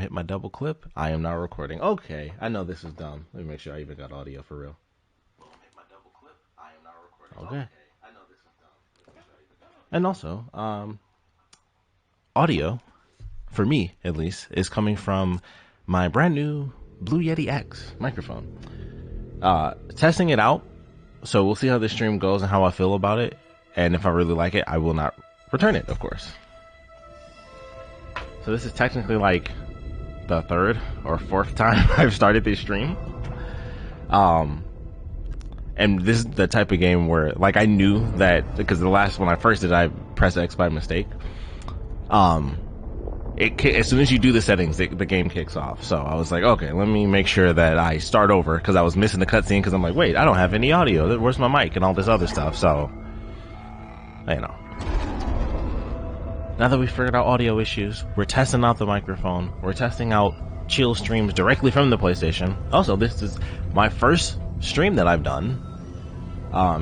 hit my double clip. I am now recording. Okay, I know this is dumb. Let me make sure I even got audio for real. Boom, hit my double clip. I am now recording. Okay, I know this is dumb. Let me make sure I even got audio. And also, audio, for me at least, is coming from my brand new Blue Yeti X microphone. Testing it out, so we'll see how this stream goes and how I feel about it. And if I really like it, I will not return it, of course. So this is technically like the third or fourth time I've started this stream. And this is the type of game where, like, I knew that, because the last one I first did, I pressed X by mistake. As soon as you do the settings, the game kicks off. So I was like, okay, let me make sure that I start over, because I was missing the cutscene, because I'm like, wait, I don't have any audio. Where's my mic and all this other stuff? So, you know. Now that we've figured out audio issues, we're testing out the microphone. We're testing out chill streams directly from the PlayStation. Also, this is my first stream that I've done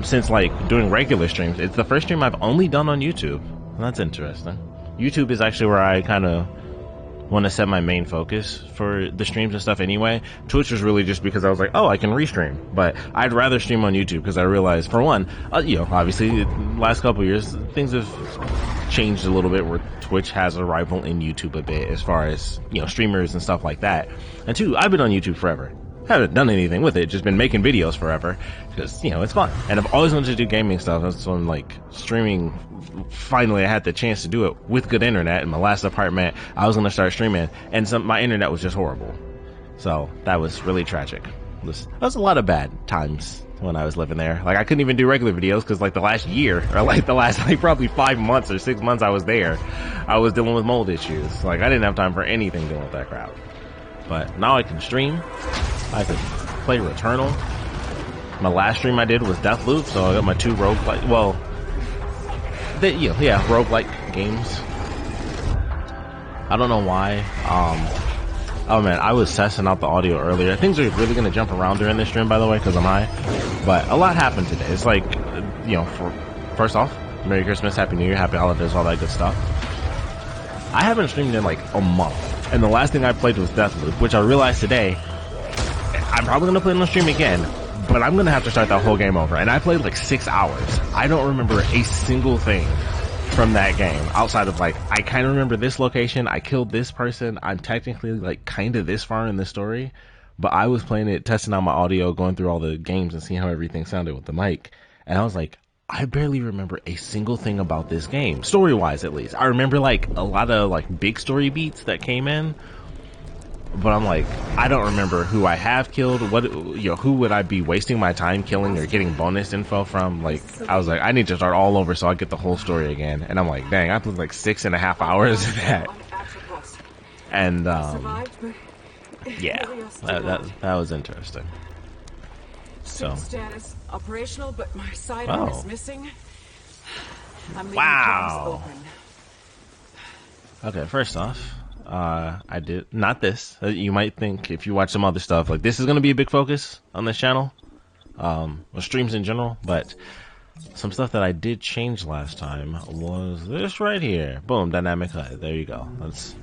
since, like, doing regular streams. It's the first stream I've only done on YouTube. And that's interesting. YouTube is actually where I kind of want to set my main focus for the streams and stuff anyway. Twitch was really just because I was like, oh, I can restream. But I'd rather stream on YouTube because I realized, for one, obviously, the last couple of years, things have changed a little bit where Twitch has a rival in YouTube a bit as far as, streamers and stuff like that. And two, I've been on YouTube forever. Haven't done anything with it, just been making videos forever because, it's fun. And I've always wanted to do gaming stuff. That's when, like, streaming, finally I had the chance to do it with good internet. In my last apartment, I was going to start streaming, and my internet was just horrible. So that was really tragic. That was a lot of bad times when I was living there. Like, I couldn't even do regular videos because, like, the last year, or like the last, like, probably 5 months or 6 months I was there, I was dealing with mold issues. Like, I didn't have time for anything dealing with that crap. But now I can stream. I can play Returnal. My last stream I did was Deathloop, so I got my 2 roguelike, roguelike games. I don't know why. Oh man, I was testing out the audio earlier. Things are really gonna jump around during this stream, by the way, because I'm high. But a lot happened today. It's like, first off, Merry Christmas, Happy New Year, Happy Holidays, all that good stuff. I haven't streamed in like a month, and the last thing I played was Deathloop, which I realized today I'm probably gonna play it on stream again, but I'm gonna have to start that whole game over. And I played like 6 hours. I don't remember a single thing from that game outside of, like, I kind of remember this location, I killed this person, I'm technically, like, kind of this far in the story, but I was playing it, testing out my audio, going through all the games and seeing how everything sounded with the mic, and I was like, I barely remember a single thing about this game, story-wise at least. I remember, like, a lot of, like, big story beats that came in, but I'm like, I don't remember who I have killed, who would I be wasting my time killing or getting bonus info from. Like, I was like, I need to start all over so I get the whole story again. And I'm like, dang, I played like 6.5 hours of that. And, yeah, that was interesting. So. Status operational, but my sidearm is missing. Wow. Okay, first off, I did not this. You might think if you watch some other stuff, like, this is going to be a big focus on this channel, or streams in general, but some stuff that I did change last time was this right here. Boom, dynamic HUD. There you go. Let's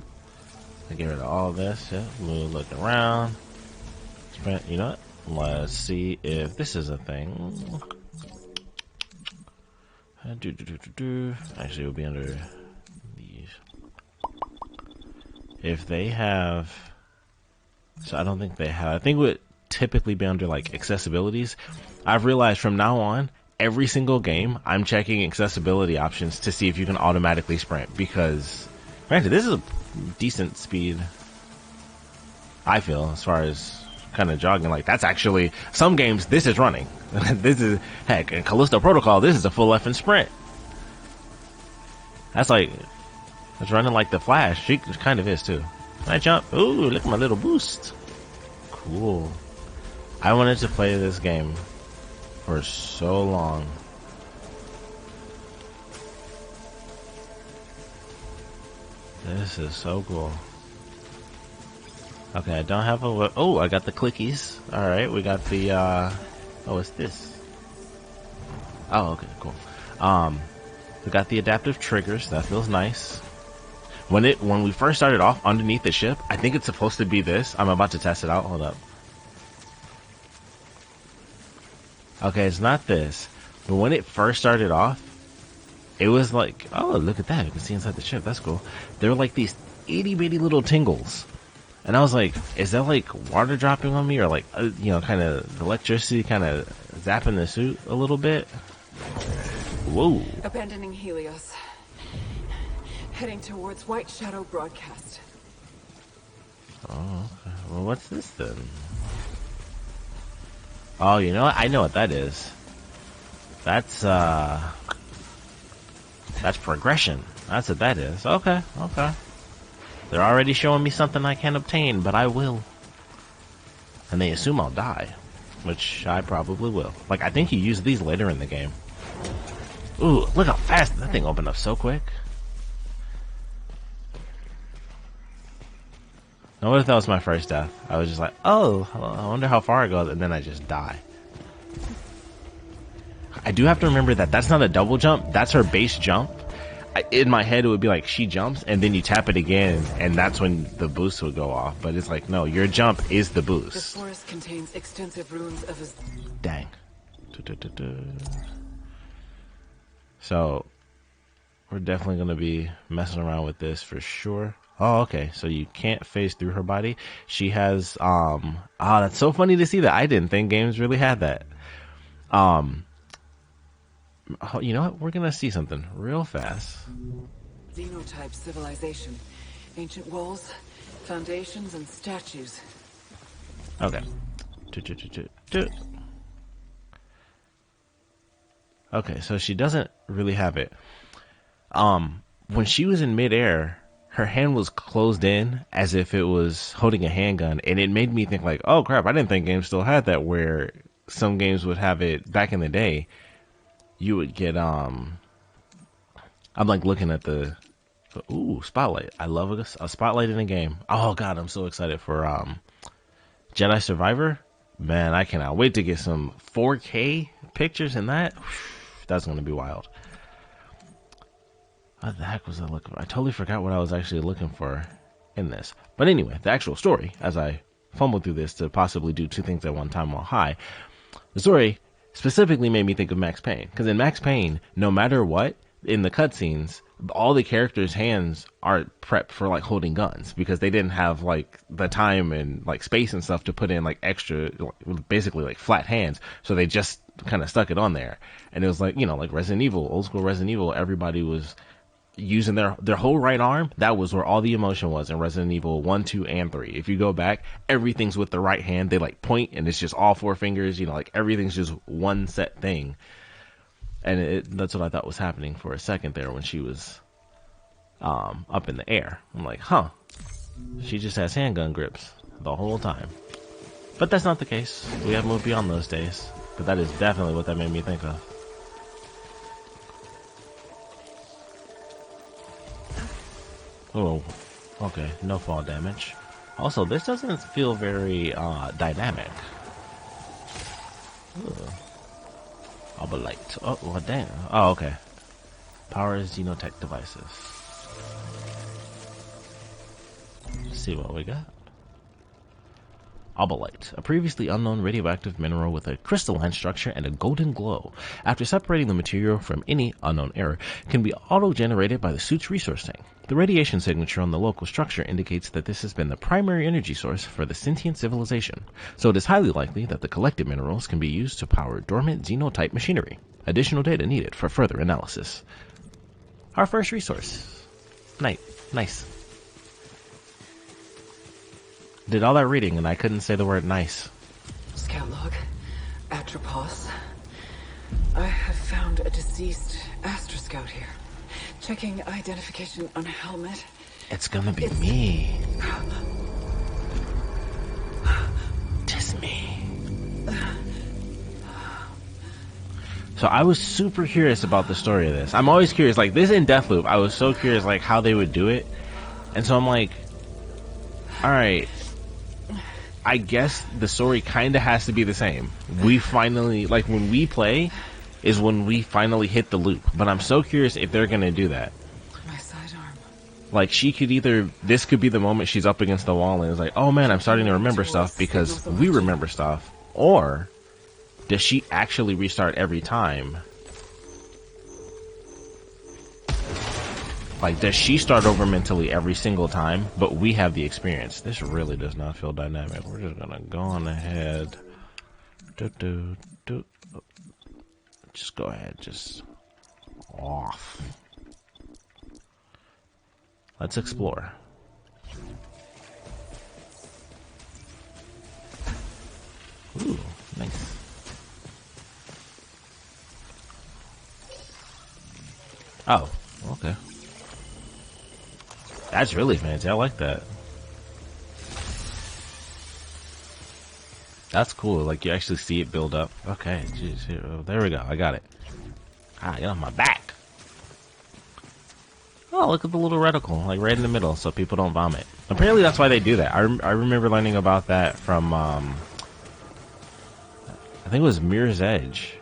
get rid of all this. Yeah, we'll look around. You know what? Let's see if this is a thing. Actually, it will be under these. If they have, so I don't think they have, I think it would typically be under, like, accessibilities. I've realized from now on, every single game, I'm checking accessibility options to see if you can automatically sprint, because, granted, this is a decent speed, I feel, as far as kind of jogging. Like, that's actually, some games, this is running. This is, heck, in Callisto Protocol, this is a full effing sprint. That's like, it's running like the Flash. She kind of is too. I jump. Ooh, look at my little boost. Cool. I wanted to play this game for so long. This is so cool. Okay, I don't have a... Oh, I got the clickies. Alright, we got the... Oh, what's this? Oh, okay, cool. We got the adaptive triggers. That feels nice. When we first started off underneath the ship, I think it's supposed to be this. I'm about to test it out. Hold up. Okay, it's not this. But when it first started off, it was like, oh, look at that. You can see inside the ship. That's cool. There were like these itty bitty little tingles. And I was like, is that like water dropping on me, or like, you know, kind of electricity kind of zapping the suit a little bit? Whoa. Abandoning Helios. Heading towards White Shadow broadcast. Oh, okay. Well, what's this then? Oh, you know what? I know what that is. That's progression. That's what that is. Okay, okay. They're already showing me something I can't obtain, but I will. And they assume I'll die, which I probably will. Like, I think you use these later in the game. Ooh, look how fast that thing opened up so quick. Now, what if that was my first death? I was just like, oh, I wonder how far it goes, and then I just die. I do have to remember that that's not a double jump, that's her base jump. In my head, it would be like she jumps, and then you tap it again, and that's when the boost would go off. But it's like, no, your jump is the boost. This forest contains extensive ruins of his... Dang. So, we're definitely going to be messing around with this for sure. Oh, okay. So you can't phase through her body. She has, that's so funny to see that. I didn't think games really had that. You know what? We're gonna see something real fast. Xenotype civilization. Ancient walls, foundations, and statues. Okay. Okay, so she doesn't really have it. When she was in midair, her hand was closed in as if it was holding a handgun, and it made me think like, oh crap, I didn't think games still had that, where some games would have it back in the day. You would get, I'm like looking at the, ooh, spotlight. I love a spotlight in a game. Oh god, I'm so excited for, Jedi Survivor. Man, I cannot wait to get some 4K pictures in that. That's going to be wild. What the heck was I looking for? I totally forgot what I was actually looking for in this. But anyway, the actual story, as I fumbled through this to possibly do two things at one time while high, the story specifically made me think of Max Payne. Because in Max Payne, no matter what, in the cutscenes, all the characters' hands are prepped for like holding guns, because they didn't have like the time and like space and stuff to put in like extra, basically like flat hands. So they just kind of stuck it on there. And it was like, you know, like Resident Evil, old school Resident Evil, everybody was using their whole right arm. That was where all the emotion was in Resident Evil 1, 2, and 3. If you go back, everything's with the right hand. They like point, and it's just all four fingers, you know, like everything's just one set thing. And that's what I thought was happening for a second there when she was up in the air. I'm like, huh, she just has handgun grips the whole time. But that's not the case. We have moved beyond those days. But that is definitely what that made me think of. Oh, okay, no fall damage. Also, this doesn't feel very dynamic. Light. Oh, well, damn. Oh, okay. Power xenotech devices. Let's see what we got. Light, a previously unknown radioactive mineral with a crystalline structure and a golden glow. After separating the material from any unknown error, can be auto-generated by the suit's resource tank. The radiation signature on the local structure indicates that this has been the primary energy source for the sentient civilization, so it is highly likely that the collected minerals can be used to power dormant xenotype machinery. Additional data needed for further analysis. Our first resource. Nice. Did all that reading and I couldn't say the word nice. Scout log. Atropos. I have found a deceased Astra Scout here. Checking identification on helmet. It's gonna be me. Tis me. So I was super curious about the story of this. I'm always curious, like this in Deathloop, I was so curious like how they would do it. And so I'm like, alright, I guess the story kinda has to be the same. We finally, like when we play, is when we finally hit the loop. But I'm so curious if they're gonna do that. My sidearm. Like, she could either, this could be the moment she's up against the wall and is like, oh man, I'm starting to remember stuff because we remember stuff. Or does she actually restart every time? Like, does she start over mentally every single time, but we have the experience? This really does not feel dynamic. We're just gonna go on ahead. Just go ahead, just off. Let's explore. Ooh, nice. Oh, okay. That's really fancy. I like that. That's cool. Like, you actually see it build up. Okay, jeez. Here, oh, there we go. I got it. Ah, get on my back. Oh, look at the little reticle, like right in the middle, so people don't vomit. Apparently, that's why they do that. I remember learning about that from, I think it was Mirror's Edge.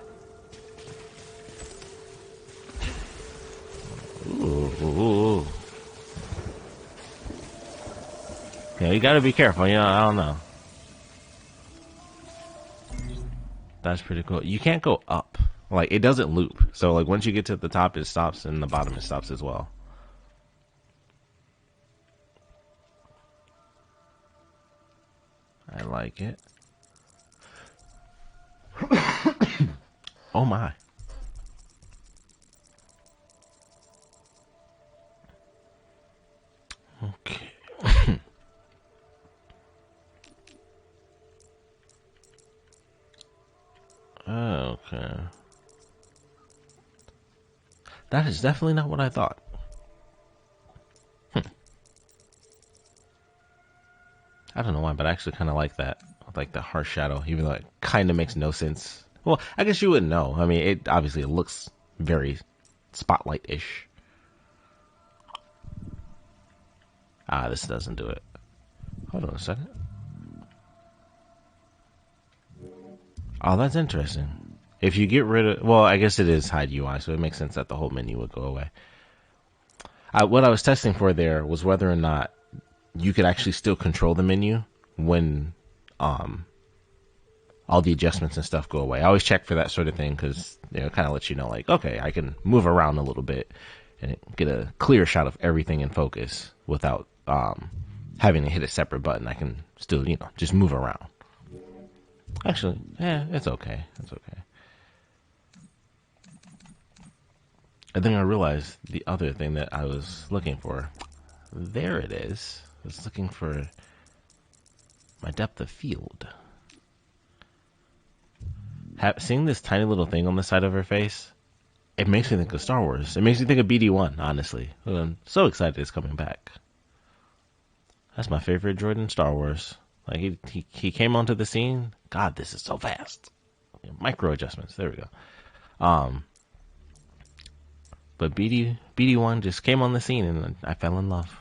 Ooh. Yeah, you gotta be careful, you know, I don't know. That's pretty cool. You can't go up. Like, it doesn't loop. So, like, once you get to the top, it stops, and the bottom, it stops as well. I like it. Oh, my. Okay. Okay. That is definitely not what I thought. I don't know why, but I actually kind of like that. Like the harsh shadow, even though it kind of makes no sense. Well, I guess you wouldn't know. I mean, it obviously it looks very spotlight-ish. Ah, this doesn't do it. Hold on a second. Oh, that's interesting. If you get rid of... Well, I guess it is hide UI, so it makes sense that the whole menu would go away. What I was testing for there was whether or not you could actually still control the menu when all the adjustments and stuff go away. I always check for that sort of thing because, you know, it kind of lets you know, like, okay, I can move around a little bit and get a clear shot of everything in focus without having to hit a separate button. I can still, you know, just move around. Actually, yeah, it's okay. It's okay. And then I realized the other thing that I was looking for. There it is. I was looking for my depth of field. Seeing this tiny little thing on the side of her face, it makes me think of Star Wars. It makes me think of BD-1, honestly. I'm so excited it's coming back. That's my favorite droid in Star Wars. Like, he came onto the scene. God, this is so fast. Micro adjustments. There we go. But BD-1 just came on the scene and I fell in love.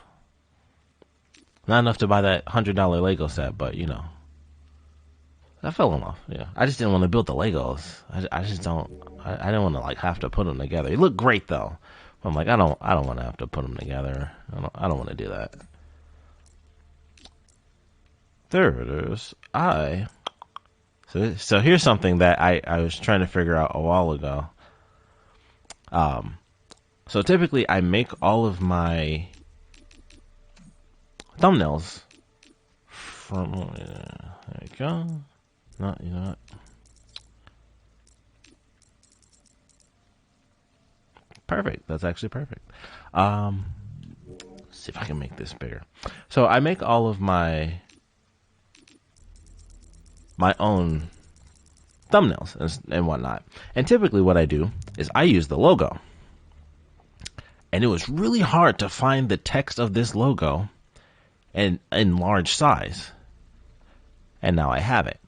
Not enough to buy that $100 Lego set, but you know, I fell in love. Yeah, I just didn't want to build the Legos. I just don't. I didn't want to like have to put them together. It looked great though. I'm like, I don't want to have to put them together. I don't want to do that. There it is. So here's something that I was trying to figure out a while ago. So typically I make all of my thumbnails from, there we go. No, you know what? Perfect. That's actually perfect. Let's see if I can make this bigger. So I make all of my own thumbnails and whatnot. And typically what I do is I use the logo. And it was really hard to find the text of this logo in large size. And now I have it.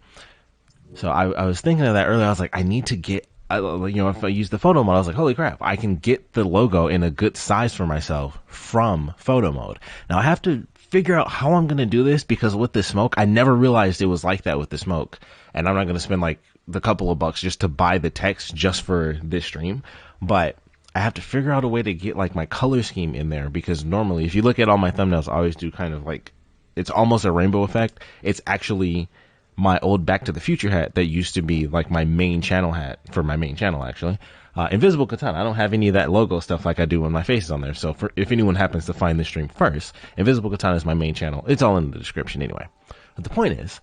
So I was thinking of that earlier. I was like, I need to get, you know, if I use the photo mode, I was like, holy crap, I can get the logo in a good size for myself from photo mode. Now I have to figure out how I'm going to do this because with the smoke, I never realized it was like that with the smoke. And I'm not going to spend like the couple of bucks just to buy the text just for this stream. But I have to figure out a way to get like my color scheme in there, because normally if you look at all my thumbnails, I always do kind of like, it's almost a rainbow effect. It's actually my old Back to the Future hat that used to be like my main channel hat for my main channel, actually. Invisiblekatana. I don't have any of that logo stuff like I do when my face is on there. So if anyone happens to find this stream first, Invisiblekatana is my main channel. It's all in the description anyway. But the point is,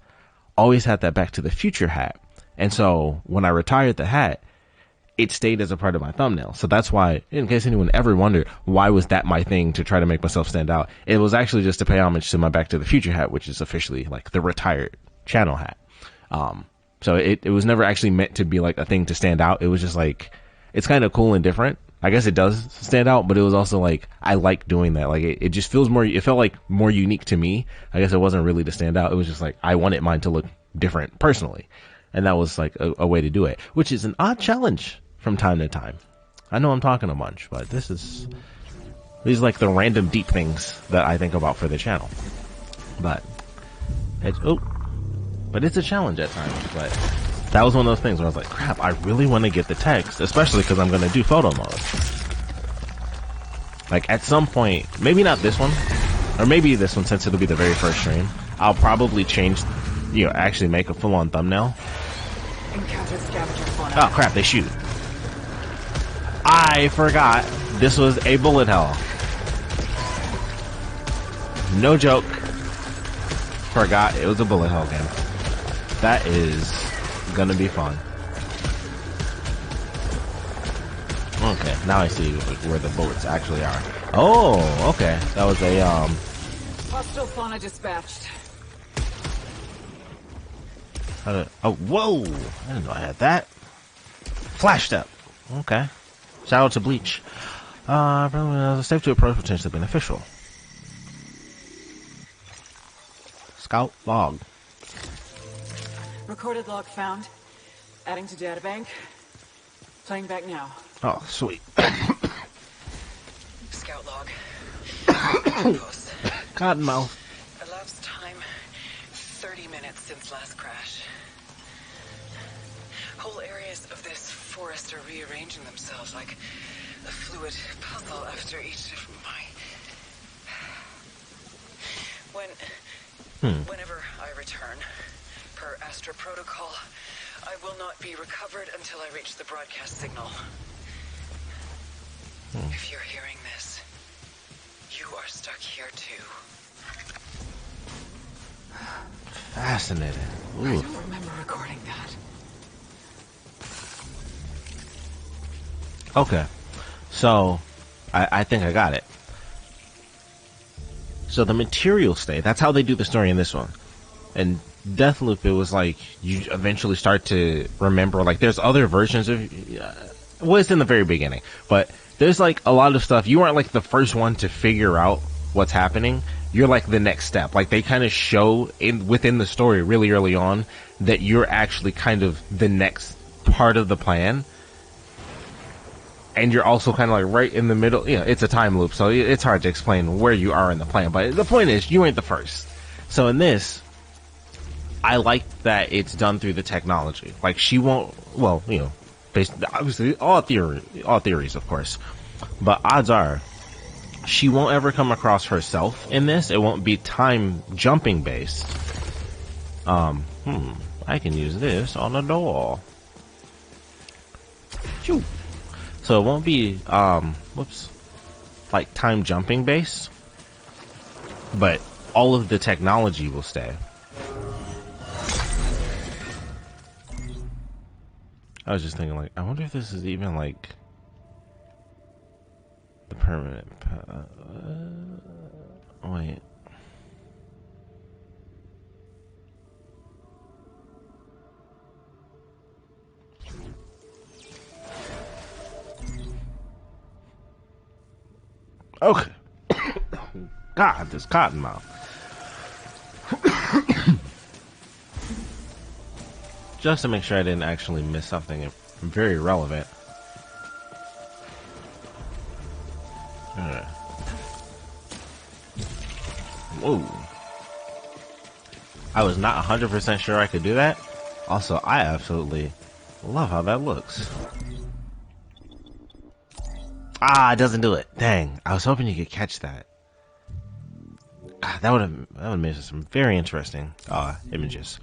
always had that Back to the Future hat. And so when I retired the hat, it stayed as a part of my thumbnail. So that's why, in case anyone ever wondered, why was that my thing to try to make myself stand out? It was actually just to pay homage to my Back to the Future hat, which is officially like the retired channel hat. So it was never actually meant to be like a thing to stand out. It was just like, it's kind of cool and different. I guess it does stand out, but it was also like, I like doing that. Like it just feels more, it felt like more unique to me. I guess it wasn't really to stand out. It was just like, I wanted mine to look different personally. And that was like a way to do it, which is an odd challenge from time to time. I know I'm talking a bunch, but these are like the random deep things that I think about for the channel. But it's a challenge at times. But that was one of those things where I was like, crap, I really want to get the text, especially because I'm going to do photo mode. Like at some point, maybe not this one, or maybe this one, since it'll be the very first stream, I'll probably change, actually make a full-on thumbnail. Oh crap, they shoot. I forgot this was a bullet hell. No joke. Forgot it was a bullet hell game. That is gonna be fun. Okay, now I see where the bullets actually are. Oh, okay. That was a Hostile fauna dispatched. oh, whoa! I didn't know I had that. Flash step. Okay. Shout out to Bleach. Safe to approach, potentially beneficial. Scout log. Recorded log found. Adding to databank. Playing back now. Oh, sweet. Scout log. Cottonmouth. Elapsed time 30 minutes since last crash. Whole areas of this forest are rearranging themselves like a fluid puzzle after each of my... Whenever I return, per Astra protocol, I will not be recovered until I reach the broadcast signal. If you're hearing this, you are stuck here too. Fascinating. Ooh. I don't remember recording that. Okay, so I think I got it. So the material stay, that's how they do the story in this one. And Deathloop, it was like you eventually start to remember, like there's other versions of, well, it's in the very beginning, but there's like a lot of stuff. You aren't like the first one to figure out what's happening. You're like the next step. Like they kind of show within the story really early on that you're actually kind of the next part of the plan. And you're also kind of like right in the middle. It's a time loop, so it's hard to explain where you are in the plan. But the point is, you ain't the first. So in this, I like that it's done through the technology. Like she won't, well, based obviously all theories, of course. But odds are, she won't ever come across herself in this. It won't be time jumping based. I can use this on a door. Phew. So it won't be, like time jumping based, but all of the technology will stay. I was just thinking, like, I wonder if this is even like the permanent, wait. Okay. God, this cottonmouth. Just to make sure I didn't actually miss something very relevant. Whoa. I was not 100% sure I could do that. Also, I absolutely love how that looks. Ah, it doesn't do it. Dang. I was hoping you could catch that. Ah, that would have made some very interesting images.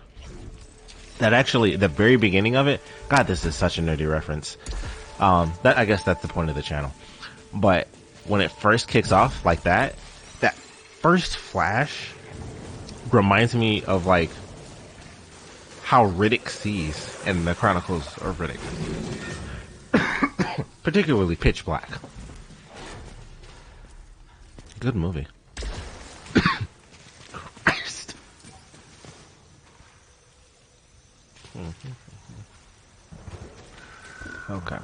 That actually, the very beginning of it, God, this is such a nerdy reference. That I guess that's the point of the channel. But when it first kicks off like that, that first flash reminds me of like how Riddick sees in the Chronicles of Riddick. Particularly Pitch Black. Good movie. Christ. Okay.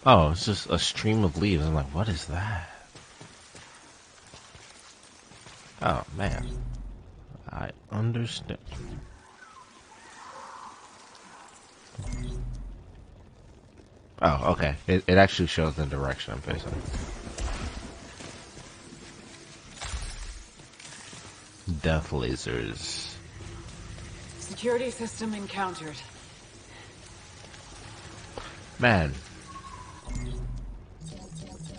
Oh, it's just a stream of leaves. I'm like, what is that? Oh, man. I understand. Oh, okay. It actually shows the direction I'm facing. Death lasers. Security system encountered. Man.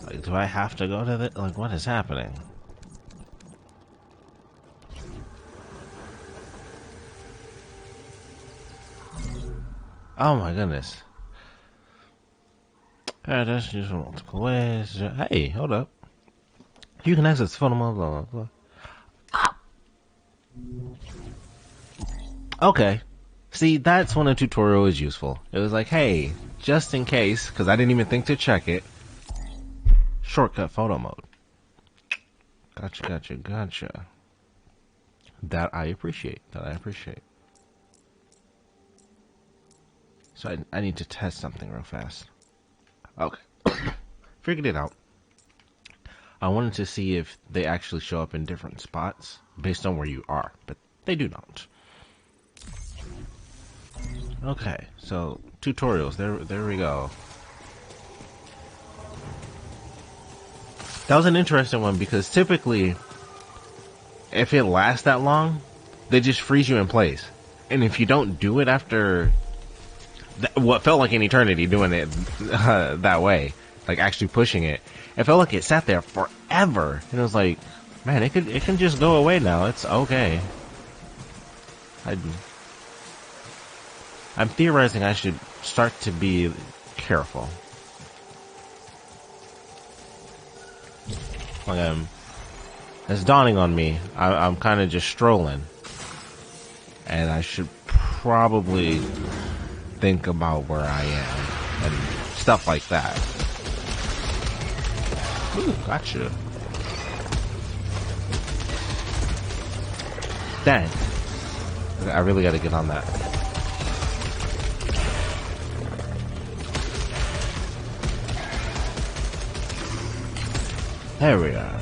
Like, do I have to go to the... Like, what is happening? Oh my goodness. That's used in multiple ways. Hey, hold up. You can access photo mode, blah, blah, blah. Okay. See, that's when a tutorial is useful. It was like, hey, just in case, because I didn't even think to check it, shortcut photo mode. Gotcha, gotcha, gotcha. That I appreciate. So I need to test something real fast. Okay. Figured it out. I wanted to see if they actually show up in different spots based on where you are, but they do not. Okay, so tutorials. There we go. That was an interesting one because typically, if it lasts that long, they just freeze you in place. And if you don't do it after what felt like an eternity doing it that way, like actually pushing it, it felt like it sat there forever. And it was like, man, it can just go away now. It's okay. I'm theorizing I should start to be careful. Like it's dawning on me. I'm kind of just strolling, and I should probably think about where I am and stuff like that. Ooh, gotcha. Dang. I really gotta get on that. There we are.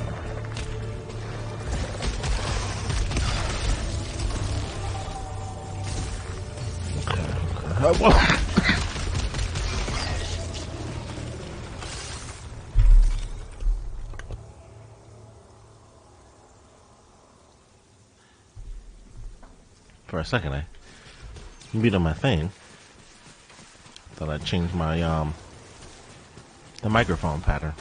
Okay. For a second, I beat on my thing. Thought I'd change my the microphone pattern.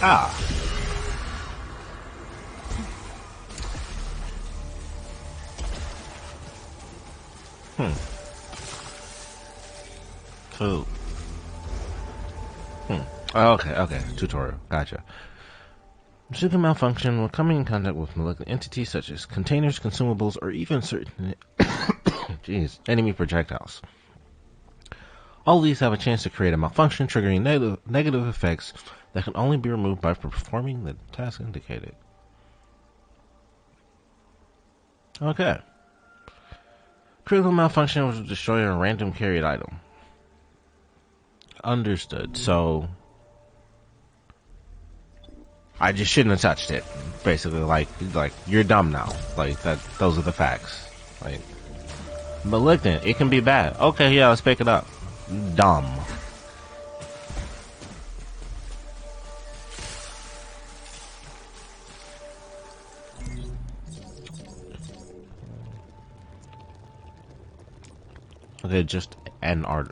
Ah. So. Okay. Tutorial. Gotcha. Should can malfunction when coming in contact with molecular entities such as containers, consumables, or even certain enemy projectiles. All of these have a chance to create a malfunction, triggering negative effects that can only be removed by performing the task indicated. Okay. Critical malfunction will destroy a random carried item. Understood. So I just shouldn't have touched it. Basically, like you're dumb now. Like that. Those are the facts. Like malignant. It can be bad. Okay, yeah, let's pick it up. Dumb. Okay, just an I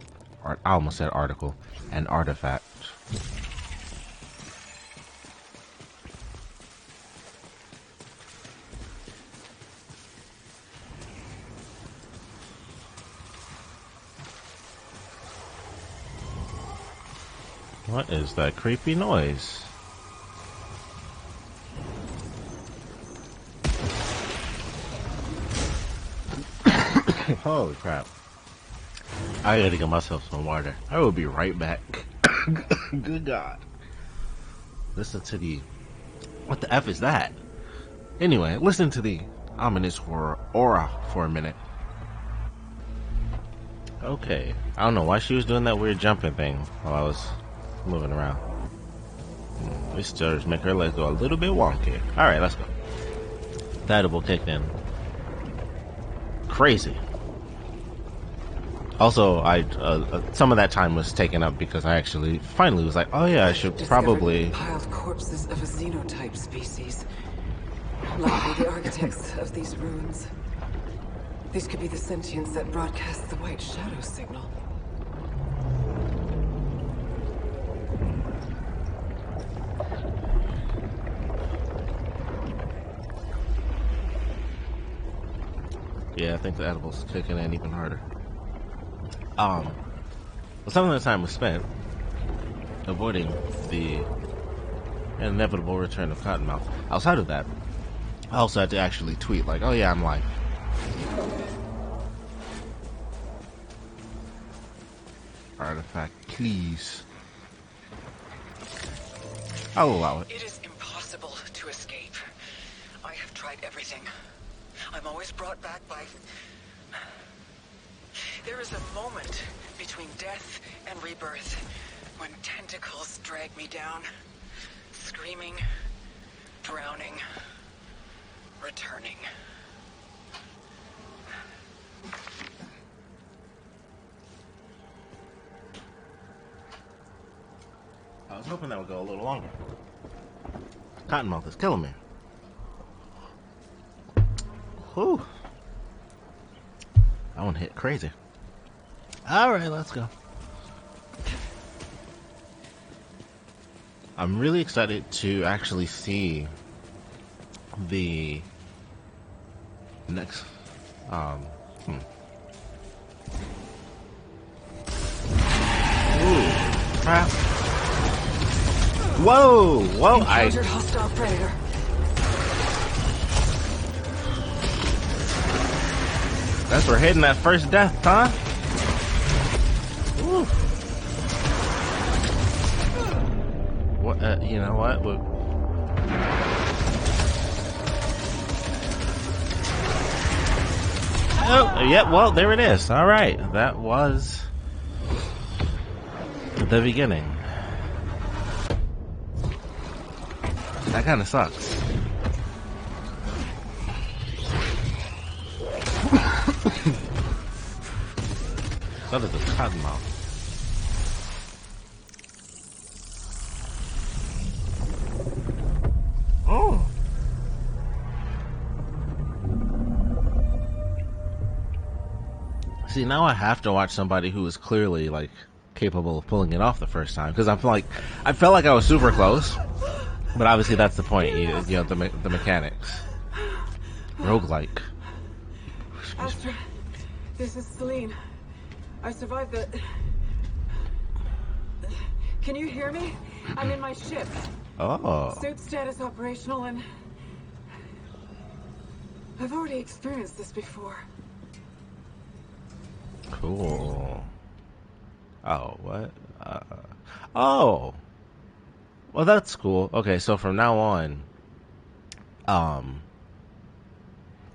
almost said article. An artifact. What is that creepy noise? Holy crap. I gotta get myself some water. I will be right back. Good God. Listen to the... What the F is that? Anyway, listen to the ominous aura for a minute. Okay. I don't know why she was doing that weird jumping thing while I was moving around. This does make her legs go a little bit wonky. Alright, let's go. That will kick in. Crazy. Also, some of that time was taken up because I actually finally was like, oh yeah, I should probably... Piled corpses of a xenotype species. Likely the architects of these ruins. These could be the sentients that broadcast the white shadow signal. Yeah, I think the edible's kicking in even harder. Well, some of the time was spent avoiding the inevitable return of Cottonmouth. Outside of that, I also had to actually tweet like, oh yeah, I'm live. Artifact, please. I'll allow it. It is impossible to escape. I have tried everything. I'm always brought back by... There is a moment between death and rebirth when tentacles drag me down, screaming, drowning, returning. I was hoping that would go a little longer. Cottonmouth is killing me. Whew. That one hit crazy. Alright, let's go. I'm really excited to actually see the next Ooh, crap. Whoa, whoa, Encountered hostile predator. That's for hitting that first death, huh? Woo. What, you know what? Oh, yeah, well, there it is. Alright, that was the beginning. That kind of sucks. That is a cottonmouth. Oh. See, now I have to watch somebody who is clearly like capable of pulling it off the first time, because I felt like I was super close, but obviously that's the point. You know, the mechanics. Rogue-like. Astra, this is Celine. I survived the... Can you hear me? I'm in my ship. Oh. Suit status operational, and... I've already experienced this before. Cool. Oh, what? Oh. Well, that's cool. Okay, so from now on,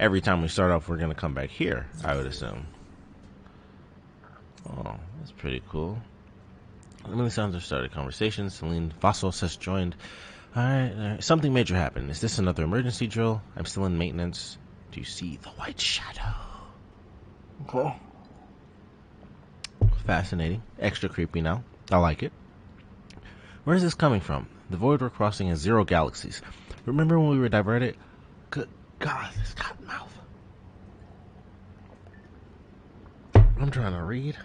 every time we start off, we're gonna come back here, I would assume. Oh, that's pretty cool. Lily sounds have started conversation. Celine Vassos has joined. Alright, something major happened. Is this another emergency drill? I'm still in maintenance. Do you see the white shadow? Okay. Fascinating. Extra creepy now. I like it. Where is this coming from? The void we're crossing is 0 galaxies. Remember when we were diverted? Good God, this cottonmouth. I'm trying to read,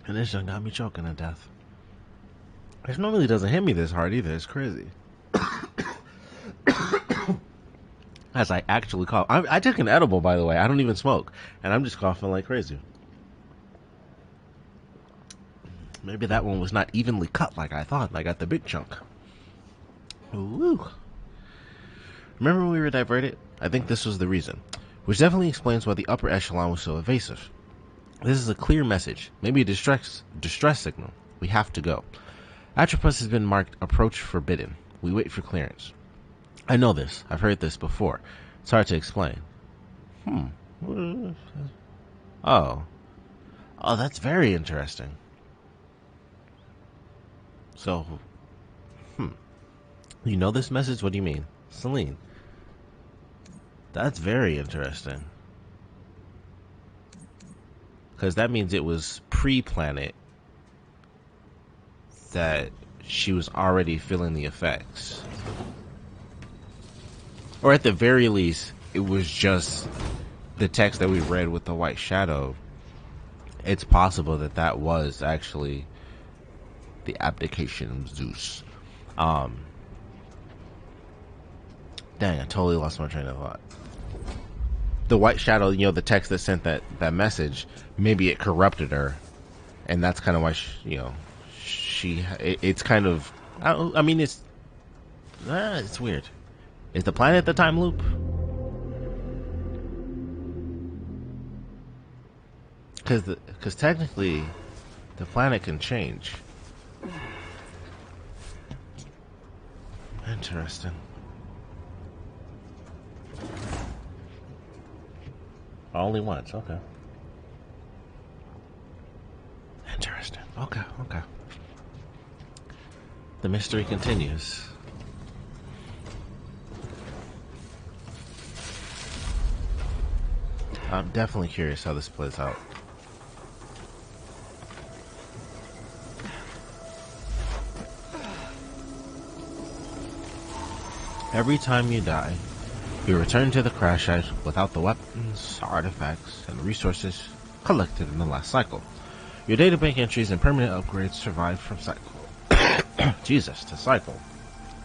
and this done got me choking to death. It normally doesn't hit me this hard either. It's crazy. As I actually cough. I took an edible, by the way. I don't even smoke, and I'm just coughing like crazy. Maybe that one was not evenly cut like I thought. I got the big chunk. Ooh. Remember when we were diverted? I think this was the reason. Which definitely explains why the upper echelon was so evasive. This is a clear message. Maybe a distress signal. We have to go. Atropos has been marked approach forbidden. We wait for clearance. I know this. I've heard this before. It's hard to explain. Oh. Oh, that's very interesting. So, you know this message? What do you mean? Celine. That's very interesting. Because that means it was pre-planet that she was already feeling the effects. Or at the very least, it was just the text that we read with the white shadow. It's possible that that was actually the abdication of Zeus. Dang, I totally lost my train of thought. The white shadow, you know, the text that sent that message, maybe it corrupted her, and that's kind of why it's kind of, I mean, it's weird. Is the planet the time loop? Because technically, the planet can change. Interesting. Only once, okay. Interesting. Okay. The mystery continues. I'm definitely curious how this plays out. Every time you die, you return to the crash site without the weapons, artifacts, and resources collected in the last cycle. Your databank entries and permanent upgrades survive from cycle. To cycle.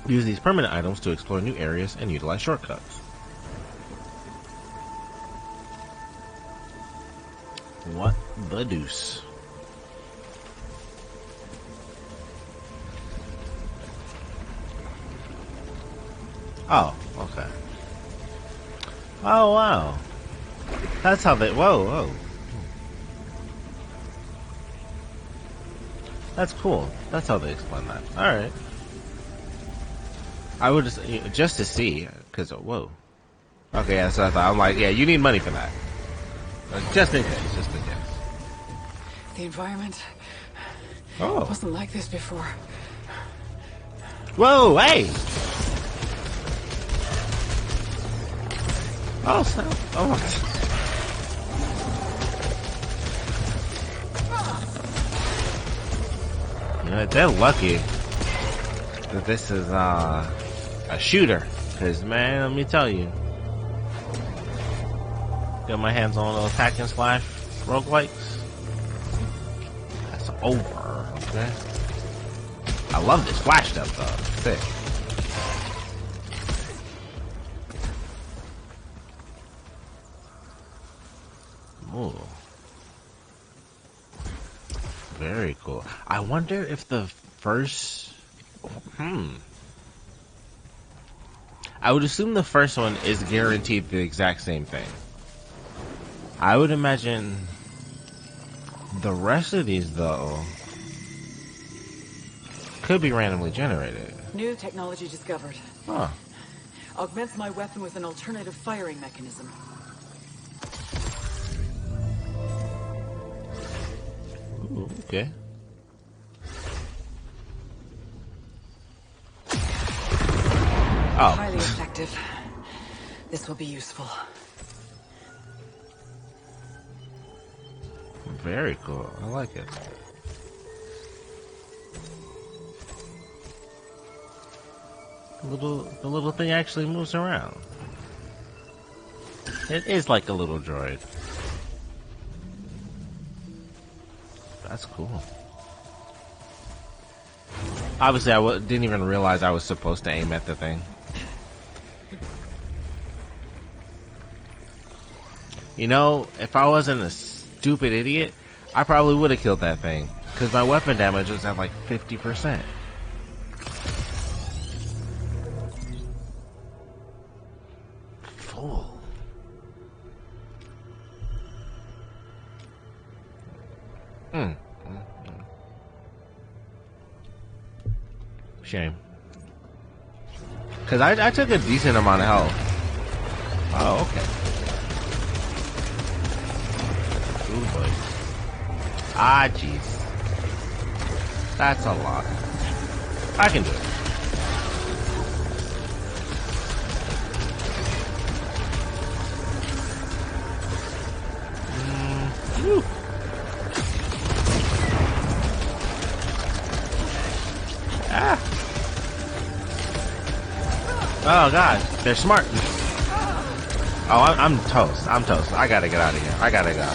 Use these permanent items to explore new areas and utilize shortcuts. What the deuce? Oh, okay. Oh, wow. That's how they... Whoa. That's cool. That's how they explain that. Alright. I would just to see, because, whoa. Okay, yeah, so I thought. I'm like, yeah, you need money for that. Just in case. The environment Oh. wasn't like this before. Whoa, hey! Oh, snap. Oh. You know, they're lucky that this is a shooter. Because, man, let me tell you. Got my hands on those hack and slash roguelikes. That's over, okay? I love this flash stuff, though. Sick. Ooh. Very cool. I wonder if the first... I would assume the first one is guaranteed the exact same thing. I would imagine the rest of these, though, could be randomly generated. New technology discovered. Huh. Augments my weapon with an alternative firing mechanism. Ooh, okay. Oh. Highly effective. This will be useful. Very cool. I like it. The little thing actually moves around. It is like a little droid. That's cool. Obviously, I didn't even realize I was supposed to aim at the thing. You know, if I wasn't a stupid idiot, I probably would have killed that thing. Because my weapon damage was at like 50%. Fool. Shame. Because I took a decent amount of health. Oh, okay. Ooh, boy. Ah, jeez. That's a lot. I can do it. Whew. Ah. Oh god, they're smart. Oh, I'm toast. I'm toast. I gotta get out of here. I gotta go.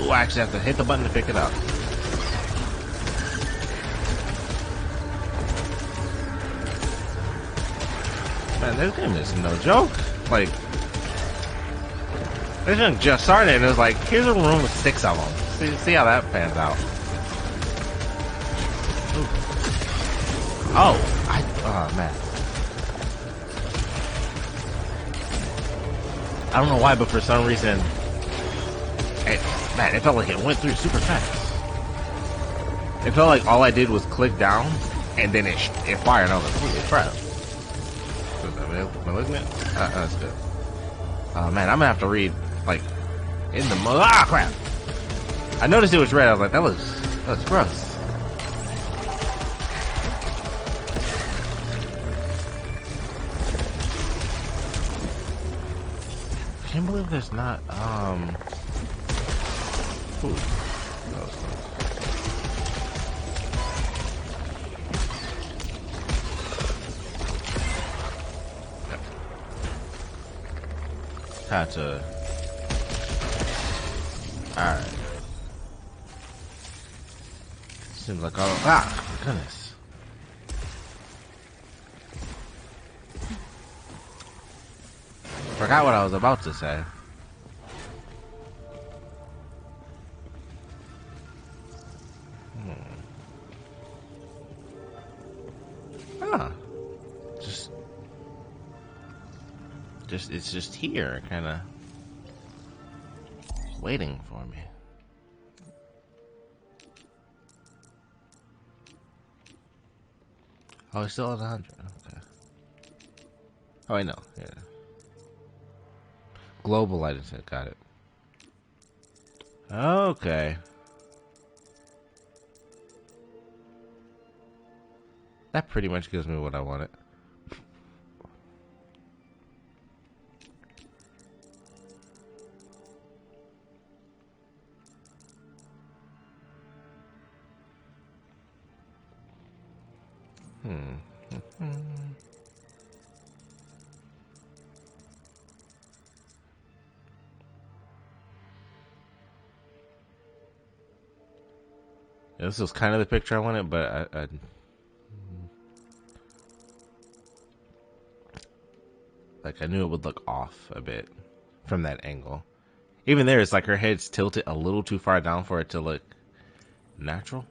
Ooh, I actually have to hit the button to pick it up. Man, this game is no joke. Like, this thing just started and it was like, here's a room with 6 of them. See how that pans out. Ooh. Oh, man. I don't know why, but for some reason, it felt like it went through super fast. It felt like all I did was click down, and then it fired, and I was like, holy crap. Malignant? That's good. Oh man, I'm gonna have to read, like, in the crap! I noticed it was red, I was like, that looks gross. I can't believe there's not, Ooh. That was close. Had to. Alright. Seems like my goodness. Forgot what I was about to say. It's just here, kind of waiting for me. Oh, it's still at 100. Okay. Oh, I know. Yeah. Global light set. Got it. Okay. That pretty much gives me what I wanted. Yeah, this was kind of the picture I wanted, but I knew it would look off a bit from that angle. Even there, it's like her head's tilted a little too far down for it to look natural.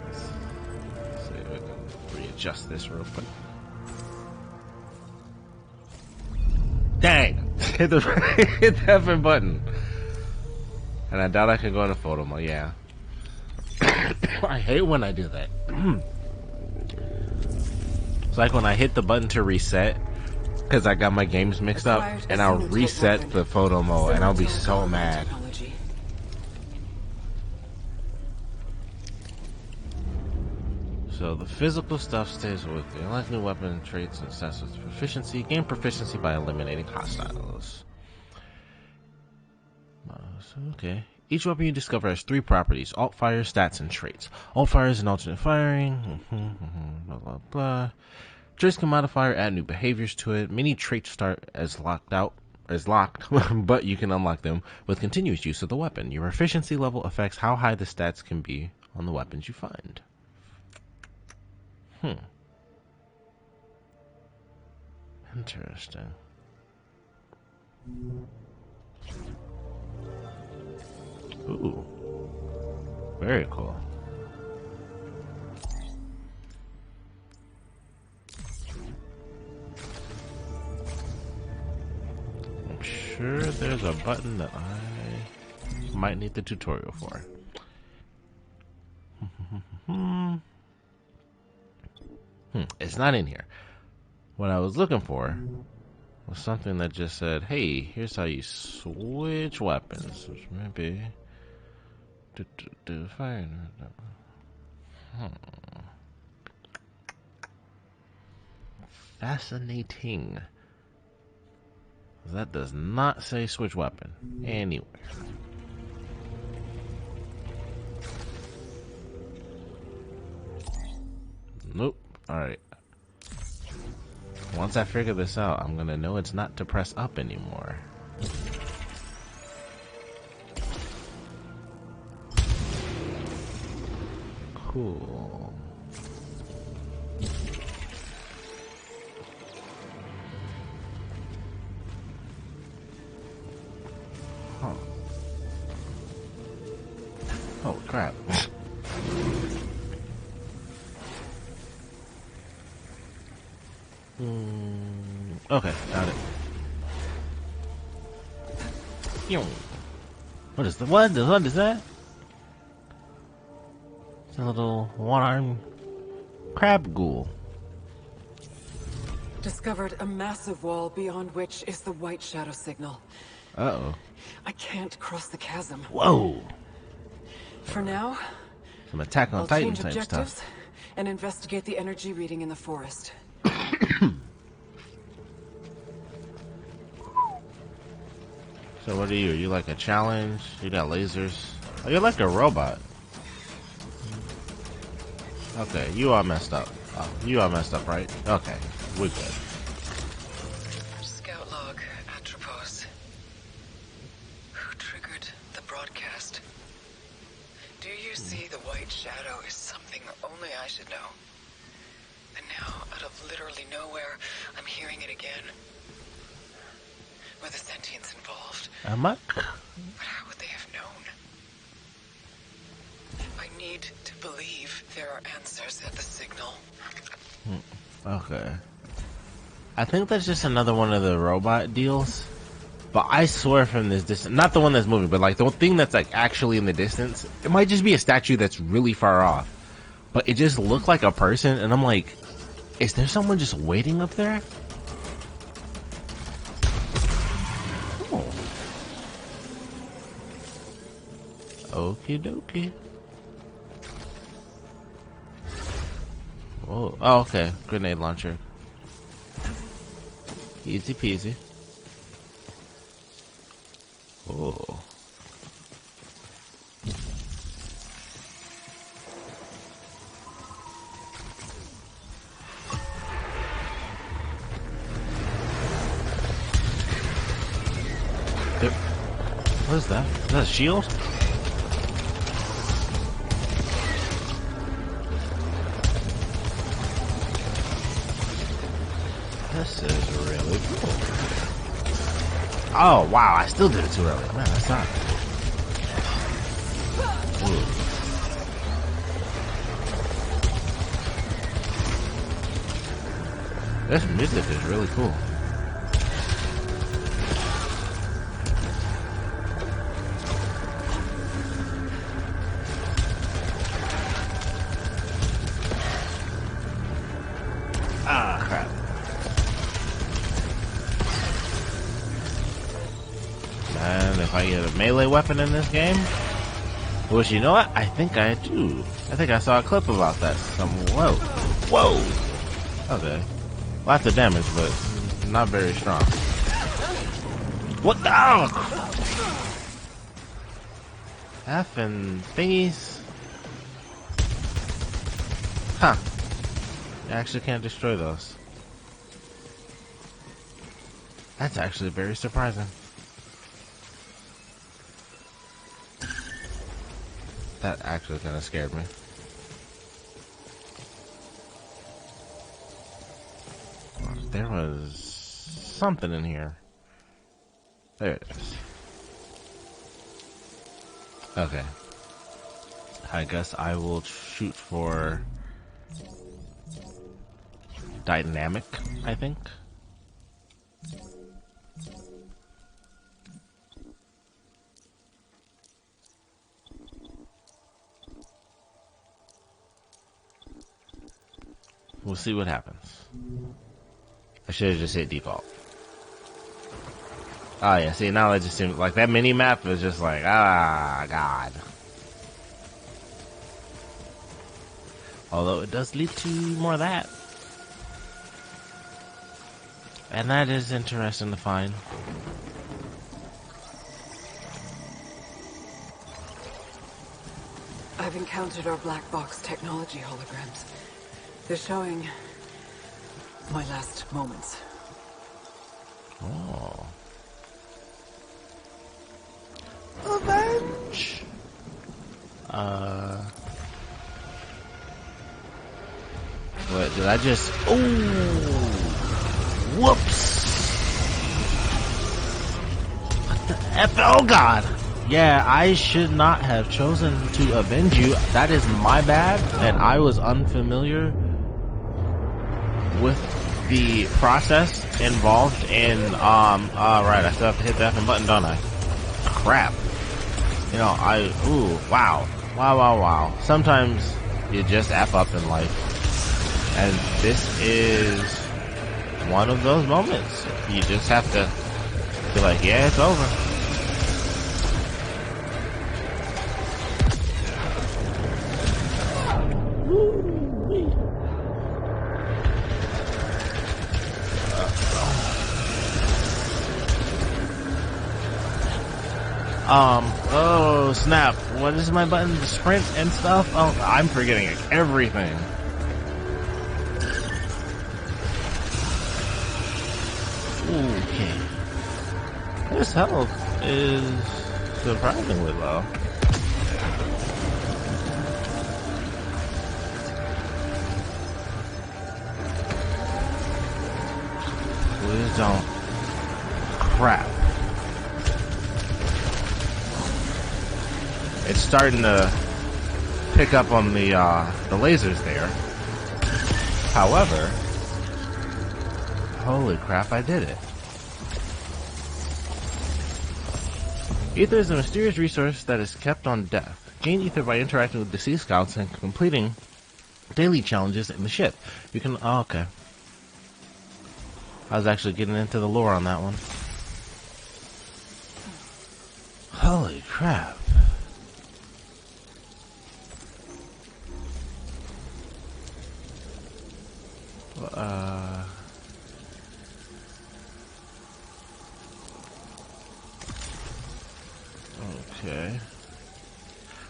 Let's see if I can readjust this real quick. Dang! Hit the effing button. And I doubt I can go into photo mode. Yeah. I hate when I do that. It's like when I hit the button to reset, because I got my games mixed up, and I'll reset the photo mode, and I'll be so mad. So the physical stuff stays with you. Unlike new weapon traits and sets with proficiency, gain proficiency by eliminating hostiles. Okay. Each weapon you discover has 3 properties: alt fire, stats, and traits. Alt fire is an alternate firing. Blah blah blah. Traits can modify or add new behaviors to it. Many traits start as locked out is locked, but you can unlock them with continuous use of the weapon. Your efficiency level affects how high the stats can be on the weapons you find. Interesting. Ooh. Very cool. I'm sure there's a button that I might need the tutorial for. It's not in here. What I was looking for was something that just said, hey, here's how you switch weapons, which may be fire. Fascinating. That does not say switch weapon anywhere. Nope. Alright. Once I figure this out, I'm gonna know it's not to press up anymore. Cool. Huh. Oh crap. Okay, got it. What is the what? What is that? It's a little one-armed crab ghoul. Discovered a massive wall beyond which is the white shadow signal. Uh-oh. I can't cross the chasm. Whoa. For now, Some Attack on I'll Titan change type objectives stuff. and investigate the energy reading in the forest. So what are you? Are you like a challenge? You got lasers? Oh, you're like a robot. Okay, you all messed up. Oh, you all messed up, right? Okay, we're good. Scout log, Atropos. Who triggered the broadcast? Do you see the white shadow is something only I should know? And now, out of literally nowhere, I'm hearing it again. With the sentience involved. Amok? But how would they have known? I need to believe there are answers at the signal. Okay. I think that's just another one of the robot deals. But I swear from this distance, not the one that's moving, but like the thing that's like actually in the distance, it might just be a statue that's really far off. But it just looked like a person, and I'm like, is there someone just waiting up there? Okie dokie. Oh, okay. Grenade launcher. Easy peasy. Oh. What is that? Is that a shield? This is really cool. Oh, wow, I still did it too early. Man, that's not. Ooh. This music is really cool. Ah, crap. And if I get a melee weapon in this game, which you know what? I think I do. I think I saw a clip about that. Whoa. Whoa. Okay. Lots of damage, but not very strong. What the? Oh. F and thingies. Huh. I actually can't destroy those. That's actually very surprising. That actually kind of scared me. There was something in here. There it is. Okay. I guess I will shoot for dynamic, I think. We'll see what happens. I should have just hit default. Oh yeah, see now it just seems like that mini map is just like, ah, God. Although it does lead to more of that. And that is interesting to find. I've encountered our black box technology holograms. They're showing my last moments. Oh. Avenge! What, did I just... Ooh! Whoops! What the F? Oh God! Yeah, I should not have chosen to avenge you. That is my bad, and I was unfamiliar with the process involved in, right, I still have to hit the F button, don't I? Crap. You know, wow. Sometimes you just F up in life. And this is one of those moments. You just have to be like, yeah, it's over. Oh snap, what is my button? The sprint and stuff? Oh, I'm forgetting everything. Okay. This health is surprisingly low. Please don't. Crap. It's starting to pick up on the lasers there. However, holy crap, I did it. Ether is a mysterious resource that is kept on death. Gain ether by interacting with deceased scouts and completing daily challenges in the ship. You can... Oh, okay. I was actually getting into the lore on that one. Holy crap. Okay.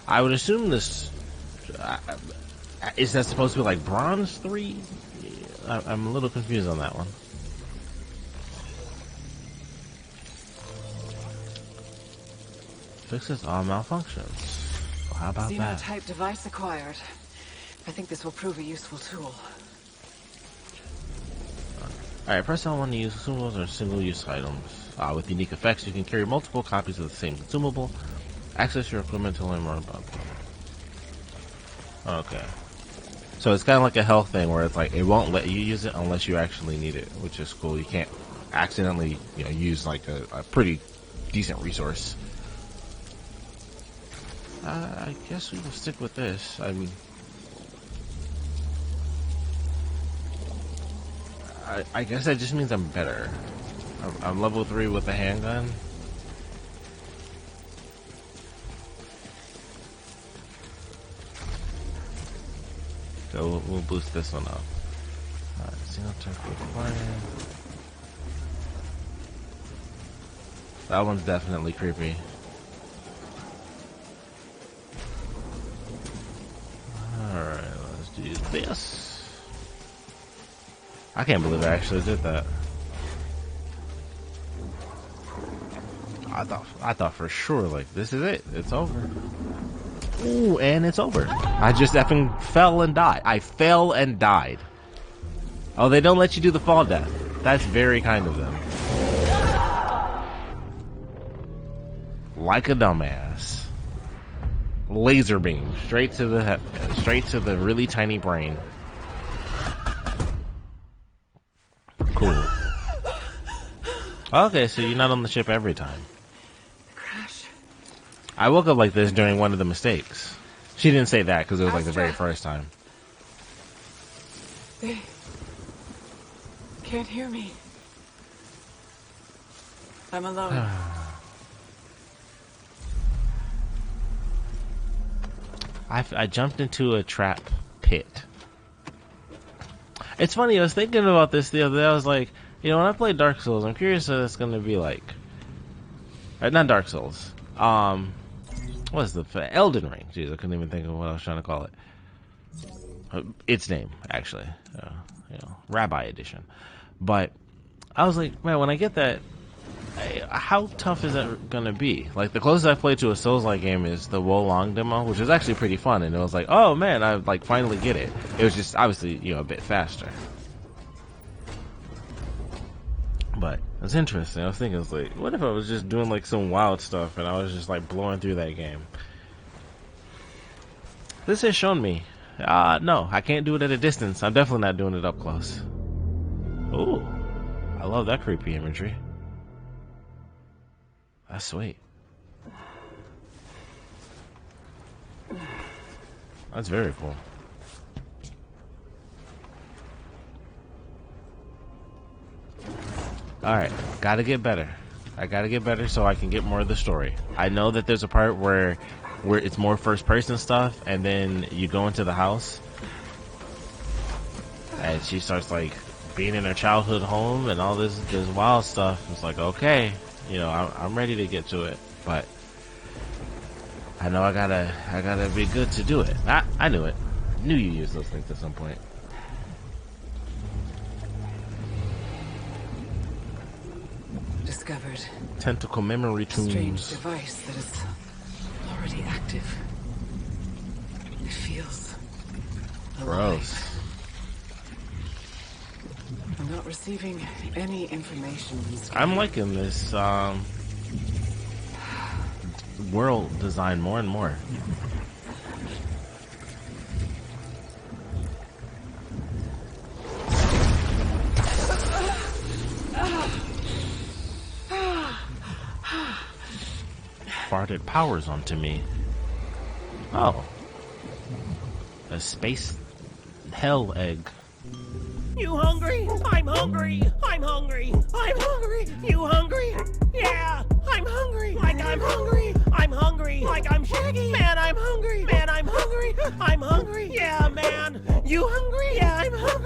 I would assume this... is that supposed to be like bronze 3? I'm a little confused on that one. Fixes all malfunctions. Well, how about that? Xenotype device acquired. I think this will prove a useful tool. Alright, press L1 to use consumables or single-use items. With unique effects, you can carry multiple copies of the same consumable. Access your equipment to learn more about them. Okay. So it's kind of like a health thing where it's like, it won't let you use it unless you actually need it, which is cool. You can't accidentally, use like a pretty decent resource. I guess we will stick with this. I mean... I guess that just means I'm better. I'm level 3 with the handgun. So we'll boost this one up. Alright, xenotype required. That one's definitely creepy. Alright, let's do this. I can't believe I actually did that. I thought for sure, like, this is it. It's over. Ooh, and it's over. I just effing fell and died. I fell and died. Oh, they don't let you do the fall death. That's very kind of them. Like a dumbass. Laser beam straight to the really tiny brain. Cool. Okay, so you're not on the ship every time. Crash. I woke up like this during one of the mistakes. She didn't say that because it was like the very first time. They can't hear me. I'm alone. I jumped into a trap pit. It's funny, I was thinking about this the other day. I was like, you know, when I play Dark Souls, I'm curious what it's going to be like. Not Dark Souls. What's the Elden Ring? Jeez, I couldn't even think of what I was trying to call it. Its name, actually. You know, Rabbi Edition. But I was like, man, when I get that, how tough is that gonna be? Like, the closest I've played to a Souls-like game is the Wolong demo, which was actually pretty fun, and it was like, oh man, I like finally get it. It was just obviously, you know, a bit faster. But it's interesting. I was thinking, it's like, what if I was just doing like some wild stuff and I was just like blowing through that game? This has shown me, no, I can't do it at a distance. I'm definitely not doing it up close. Ooh, I love that creepy imagery. That's sweet. That's very cool. Alright, gotta get better. I gotta get better so I can get more of the story. I know that there's a part where it's more first person stuff, and then you go into the house and she starts like being in her childhood home and all this wild stuff. It's like, okay, you know, I'm ready to get to it, but I know I gotta be good to do it. I knew it. Knew you used those things at some point. Discovered. Tentacle memory Strange tunes. device that is already active. It feels alive. Gross. I'm not receiving any information from this. I'm liking this world design more and more. Farted powers onto me. Oh. A space hell egg. You hungry? I'm hungry. I'm hungry. I'm hungry. You hungry? Yeah, I'm hungry. Like I'm hungry. I'm hungry. Like I'm Shaggy. Man, I'm hungry. Man, I'm hungry. I'm hungry. Yeah, man. You hungry? Yeah, I'm hungry.